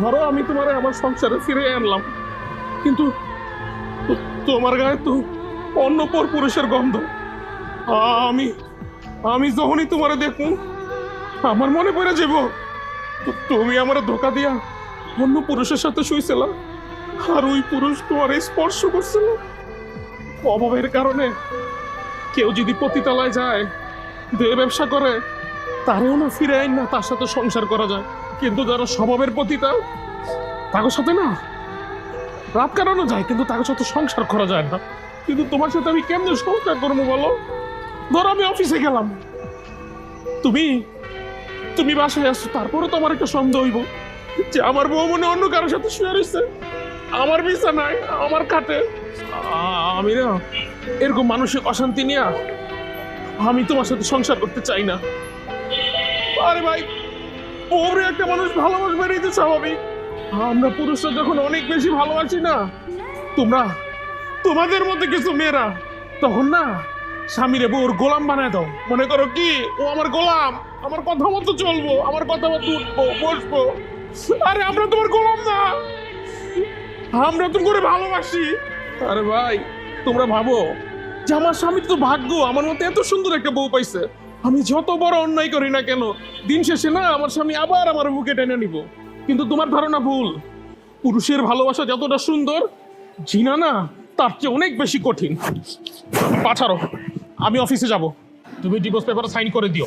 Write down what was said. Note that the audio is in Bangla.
ধরো আমি তোমার আমার সংসারে ফিরে আনলাম, কিন্তু তোমার গায়ে তো অন্য পর পুরুষের গন্ধ। আমি আমি যখনই তোমারে দেখবো আমার মনে পড়ে যাব তুমি আমার ধোকা দিয়া অন্য পুরুষের সাথে শুইছিলা, আর ওই পুরুষ তোমার স্পর্শ করছিল। অভাবের কারণে কেউ যদি পতিতালয় যায়, দেহ ব্যবসা করে, তারেও না ফিরে আইন না তার সাথে সংসার করা যায়, কিন্তু যারা স্বভাবের পতিতা তাদের সাথে না রাত কাটানো যায়, কিন্তু তাদের সাথে সংসার করা যায় না। কিন্তু তোমার সাথে আমি কেমনে সংসার করবো বলো? ধরো আমি অফিসে গেলাম, তুমি তুমি বাসায় আসছো, তারপরে তো আমার একটা সন্দেহ হইব যে আমার বউ মনে অন্য কারোর সাথে শুয়ে রয়েছে আমার বিছানায়, আমার খাটে। আমি না এরকম মানসিক অশান্তি নিয়ে আমি তোমার সাথে সংসার করতে চাই না। আরে ভাই, বউরে একটা মানুষ ভালোবাসবে, এটাই তো স্বাভাবিক। আমরা পুরুষরা যখন অনেক বেশি ভালোবাসি না, তোমরা তোমাদের মধ্যে কিছু মেয়েরা তখন না স্বামীরে বউর গোলাম বানায় দাও, মনে করো কি ও আমার গোলাম, আমার কথা মতো চলবো, আমার কথা মতো উঠবো বসবো। আরে আমরা তোমার গোলাম না, আমরা তুমি করে ভালোবাসি। আরে ভাই, তোমরা ভাবো যে আমার স্বামীর তো ভাগ্য আমার মতো এত সুন্দর একটা বউ পাইছে। আমি যত বড় অন্যায় করি না কেন, দিন শেষে না আমার স্বামী আবার আমার বুকে টেনে নিব। কিন্তু তোমার ধারণা ভুল। পুরুষের ভালোবাসা যতটা সুন্দর, জিনা না তার চেয়ে অনেক বেশি কঠিন। পাঠারো, আমি অফিসে যাব, তুমি ডিভোর্স পেপারে সাইন করে দিও।